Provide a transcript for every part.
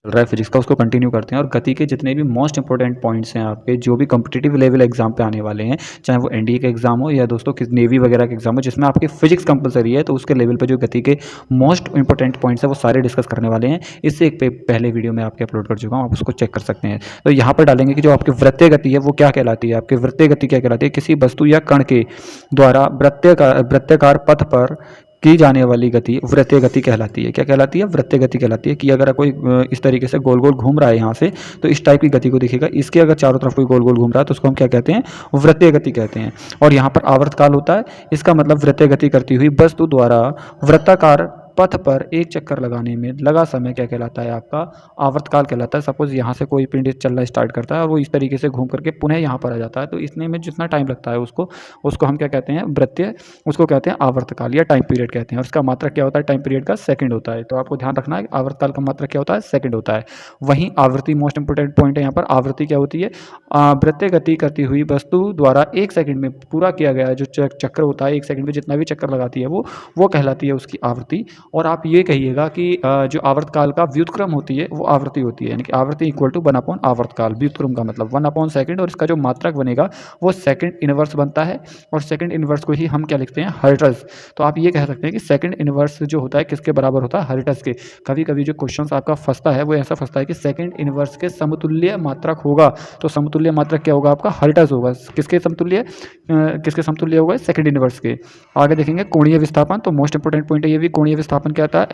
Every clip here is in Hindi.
चल रहा है फिजिक्स का उसको कंटिन्यू करते हैं और गति के जितने भी मोस्ट इंपॉर्टेंट पॉइंट्स हैं आपके जो भी कॉम्पिटिटिव लेवल एग्जाम पे आने वाले हैं, चाहे वो एनडीए का एग्जाम हो या दोस्तों किस नेवी वगैरह का एग्जाम हो जिसमें आपकी फिजिक्स कंपलसरी है, तो उसके लेवल पे जो गति के मोस्ट इंपॉर्टेंट पॉइंट्स है वो सारे डिस्कस करने वाले हैं। इससे एक पहले वीडियो में आपके अपलोड कर चुका हूँ, आप उसको चेक कर सकते हैं। तो यहाँ पर डालेंगे कि जो आपकी वृत्तीय गति है वो क्या कहलाती है। आपकी वृत्तीय गति क्या कहलाती है? किसी वस्तु या कण के द्वारा वृत्ताकार पथ पर की जाने वाली गति वृत्तीय गति कहलाती है। क्या कहलाती है? वृत्तीय गति कहलाती है। कि अगर कोई इस तरीके से गोल गोल घूम रहा है यहाँ से, तो इस टाइप की गति को दिखेगा। इसके अगर चारों तरफ कोई गोल गोल घूम रहा है तो उसको हम क्या कहते हैं? वृत्तीय गति कहते हैं। और यहाँ पर आवर्तकाल होता है, इसका मतलब वृत्तीय गति करती हुई वस्तु द्वारा वृत्ताकार पथ पर एक चक्कर लगाने में लगा समय क्या कहलाता है? आपका आवर्तकाल कहलाता है। सपोज यहाँ से कोई पिंड चलना स्टार्ट करता है और वो इस तरीके से घूम करके पुनः यहाँ पर आ जाता है, तो इसने में जितना टाइम लगता है उसको हम क्या कहते हैं? वृत्तीय, उसको कहते हैं आवर्तकाल या टाइम पीरियड कहते हैं। और इसका मात्रक क्या होता है? टाइम पीरियड का सेकंड होता है। तो आपको ध्यान रखना है आवर्तकाल का मात्रक क्या होता है? सेकंड होता है। वहीं आवृत्ति मोस्ट इंपोर्टेंट पॉइंट है यहाँ पर। आवृत्ति क्या होती है? वृत्तीय गति करती हुई वस्तु द्वारा एक सेकंड में पूरा किया गया जो चक्र होता है, एक सेकंड में जितना भी चक्कर लगाती है वो कहलाती है उसकी आवृत्ति। और आप ये कहिएगा कि जो आवर्तकाल का व्युत्क्रम होती है वो आवृत्ति होती है, यानी कि आवृत्ति इक्वल टू 1 अपॉन आवर्तकाल। व्युत्क्रम का मतलब 1 अपॉन सेकंड, और इसका जो मात्रक बनेगा वो सेकंड इनवर्स बनता है। और सेकंड इनवर्स को ही हम क्या लिखते हैं? हर्ट्ज। तो आप ये कह सकते हैं कि सेकंड इनवर्स जो होता है किसके बराबर होता है? हर्ट्ज के। कभी कभी जो क्वेश्चन आपका फंसता है वो ऐसा फंसता है कि सेकंड इनवर्स के समतुल्य मात्रक होगा, तो समतुल्य मात्रक क्या होगा? आपका हर्ट्ज होगा। किसके समतुल्य होगा? सेकंड इनवर्स के। आगे देखेंगे कोणीय विस्थापन। तो मोस्ट इंपोर्टेंट पॉइंट है ये भी। कोणीय विस्थापन क्या होता है?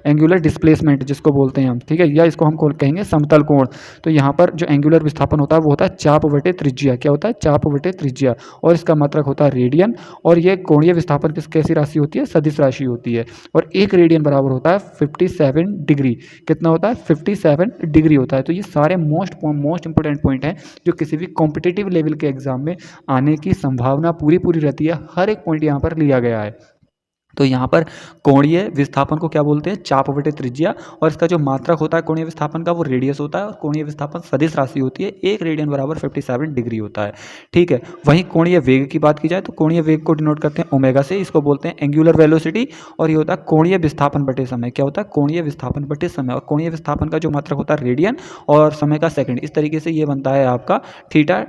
एंगुलर डिस्प्लेसमेंट जिसको बोलते हैं हम, ठीक है, या इसको हम कहेंगे समतल कोण। तो यहाँ पर जो एंगुलर विस्थापन होता है वो होता है चाप बटे त्रिज्या। क्या होता है? चाप बटे त्रिज्या। और इसका मात्रक होता है रेडियन। और ये कोणीय विस्थापन कैसी राशि होती है? सदिश राशि होती है। और एक रेडियन बराबर होता है 57 डिग्री। कितना होता है? 57 डिग्री होता है। तो ये सारे मोस्ट इंपोर्टेंट पॉइंट हैं जो किसी भी कॉम्पिटिटिव लेवल के एग्जाम में आने की संभावना पूरी रहती है। हर एक पॉइंट यहाँ पर लिया गया है। तो यहाँ पर कोणीय विस्थापन को क्या बोलते हैं? चाप बटे त्रिज्या। और इसका जो मात्रक होता है कोणीय विस्थापन का वो रेडियस होता है। और कोणीय विस्थापन सदिश राशि होती है। एक रेडियन बराबर 57 डिग्री होता है, ठीक है। वहीं कोणीय वेग की बात की जाए तो कोणीय वेग को डिनोट करते हैं ओमेगा से। इसको बोलते हैं एंगुलर वेलोसिटी। और ये होता है कोणीय विस्थापन बटे समय। क्या होता है? कोणीय विस्थापन बटे समय। और कोणीय विस्थापन का जो मात्रक होता है रेडियन और समय का सेकंड। इस तरीके से ये बनता है आपका थीटा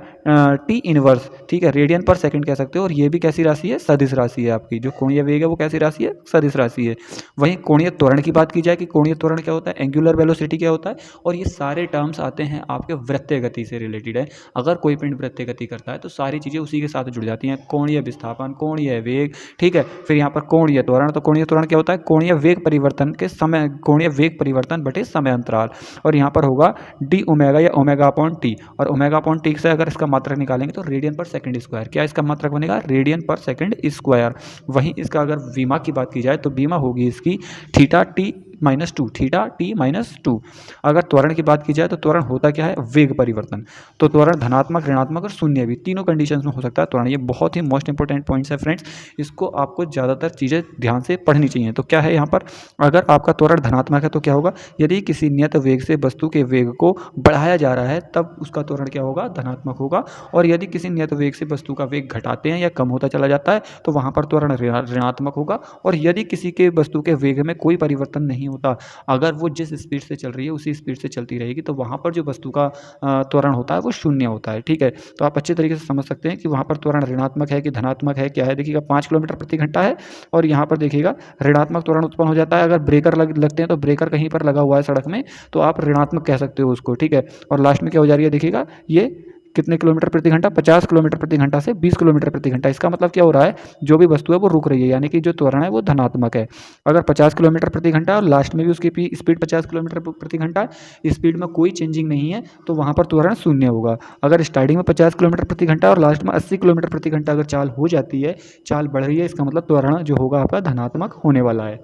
टी इनवर्स, ठीक है। रेडियन पर सेकंड कह सकते हो। और ये भी कैसी राशि है? सदिश राशि है। आपकी जो कोणीय वेग है वो कैसी राशि है? सदिश राशि है। वहीं कोणीय त्वरण की बात की जाए कि कोणीय त्वरण क्या होता है? एंगुलर वेलोसिटी क्या होता है? और ये सारे टर्म्स आते हैं आपके वृत्तीय गति से रिलेटेड है। अगर कोई पिंड वृत्तीय गति करता है तो सारी चीज़ें उसी के साथ जुड़ जाती हैं। कोणीय विस्थापन, कोणीय वेग, ठीक है। फिर यहाँ पर कोणीय त्वरण। तो कोणीय त्वरण क्या होता है? कोणीय वेग परिवर्तन के समय, कोणीय वेग परिवर्तन बटे समय अंतराल। और यहाँ पर होगा डी ओमेगा या ओमेगा अपॉन टी। और ओमेगा अपॉन टी से अगर इसका मात्रक निकालेंगे तो रेडियन पर सेकंड स्क्वायर। क्या इसका मात्रक बनेगा? रेडियन पर सेकंड स्क्वायर। वहीं इसका अगर विमा की बात की जाए तो बीमा होगी इसकी थीटा टी -2, थीटा टी -2। अगर त्वरण की बात की जाए तो त्वरण होता क्या है? वेग परिवर्तन। तो त्वरण धनात्मक, ऋणात्मक और शून्य भी तीनों कंडीशंस में हो सकता है त्वरण। ये बहुत ही मोस्ट इंपॉर्टेंट पॉइंट्स है फ्रेंड्स। इसको आपको ज़्यादातर चीज़ें ध्यान से पढ़नी चाहिए। तो क्या है यहाँ पर? अगर आपका त्वरण धनात्मक है तो क्या होगा? यदि किसी नियत वेग से वस्तु के वेग को बढ़ाया जा रहा है तब उसका त्वरण क्या होगा? धनात्मक होगा। और यदि किसी नियत वेग से वस्तु का वेग घटाते हैं या कम होता चला जाता है तो वहाँ पर त्वरण ऋणात्मक होगा। और यदि किसी के वस्तु के वेग में कोई परिवर्तन नहीं होता, अगर वो जिस स्पीड से चल रही है उसी स्पीड से चलती रहेगी, तो वहाँ पर जो वस्तु का त्वरण होता है वो शून्य होता है, ठीक है। तो आप अच्छे तरीके से समझ सकते हैं कि वहाँ पर त्वरण ऋणात्मक है कि धनात्मक है, क्या है। देखिएगा 5 किलोमीटर प्रति घंटा है और यहाँ पर देखिएगा ऋणात्मक त्वरण उत्पन्न हो जाता है। अगर ब्रेकर लगते हैं तो ब्रेकर कहीं पर लगा हुआ है सड़क में तो आप ऋणात्मक कह सकते हो उसको, ठीक है। और लास्ट में क्या हो जा रही है? देखिएगा ये कितने किलोमीटर प्रति घंटा? 50 किलोमीटर प्रति घंटा से 20 किलोमीटर प्रति घंटा। इसका मतलब क्या हो रहा है? जो भी वस्तु है वो रुक रही है, यानी कि जो त्वरण है वो धनात्मक है। अगर 50 किलोमीटर प्रति घंटा और लास्ट में भी उसकी स्पीड 50 किलोमीटर प्रति घंटा है, स्पीड में कोई चेंजिंग नहीं है, तो वहाँ पर त्वरण शून्य होगा। अगर स्टार्टिंग में 50 किलोमीटर प्रति घंटा और लास्ट में 80 किलोमीटर प्रति घंटा अगर चाल हो जाती है, चाल बढ़ रही है, इसका मतलब त्वरण जो होगा आपका धनात्मक होने वाला है।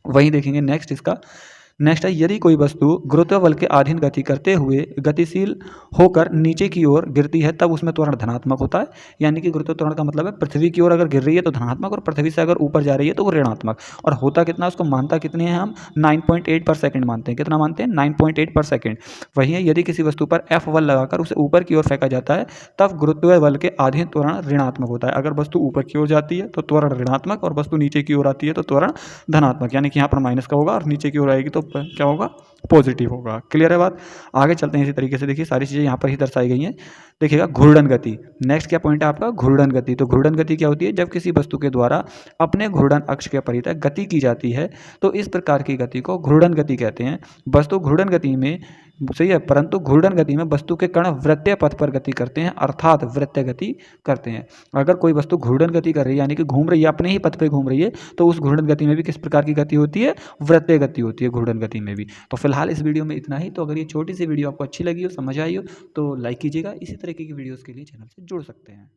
वहीं देखेंगे नेक्स्ट है यदि कोई वस्तु गुरुत्व बल के अधीन गति करते हुए गतिशील होकर नीचे की ओर गिरती है तब उसमें त्वरण धनात्मक होता है। यानी कि गुरुत्व त्वरण का मतलब है पृथ्वी की ओर अगर गिर रही है तो धनात्मक और पृथ्वी से अगर ऊपर जा रही है तो वो ऋणात्मक। और होता कितना, उसको मानता कितनी है हम? 9.8 पर सेकंड मानते हैं। कितना मानते हैं? 9.8 पर सेकंड। वही है यदि किसी वस्तु पर F बल लगाकर उसे ऊपर की ओर फेंका जाता है तब गुरुत्व बल के अधीन त्वरण ऋणात्मक होता है। अगर वस्तु ऊपर की ओर जाती है तो त्वरण ऋणात्मक और वस्तु नीचे की ओर आती है तो त्वरण धनात्मक। यानी कि यहाँ पर माइनस का होगा और नीचे की ओर आएगी तो क्या होगा? पॉजिटिव होगा। क्लियर है बात? आगे चलते हैं इसी तरीके से। देखिए सारी चीज़ें यहाँ पर ही दर्शाई गई हैं। देखिएगा घूर्णन गति, नेक्स्ट क्या पॉइंट है आपका? घूर्णन गति। तो घूर्णन गति क्या होती है? जब किसी वस्तु के द्वारा अपने घूर्णन अक्ष के परितः गति की जाती है तो इस प्रकार की गति को घूर्णन गति कहते हैं। वस्तु घूर्णन गति में, सही है, परंतु घूर्णन गति में वस्तु के कण वृत्तीय पथ पर गति करते हैं, अर्थात वृत्तीय गति करते हैं। अगर कोई वस्तु घूर्णन गति कर रही है यानी कि घूम रही है, अपने ही पथ पे घूम रही है, तो उस घूर्णन गति में भी किस प्रकार की गति होती है? वृत्तीय गति होती है घूर्णन गति में भी। तो फिलहाल इस वीडियो में इतना ही। तो अगर ये छोटी सी वीडियो आपको अच्छी लगी हो, समझ आई हो, तो लाइक कीजिएगा। इसी तरीके की वीडियोज़ के लिए चैनल से जुड़ सकते हैं।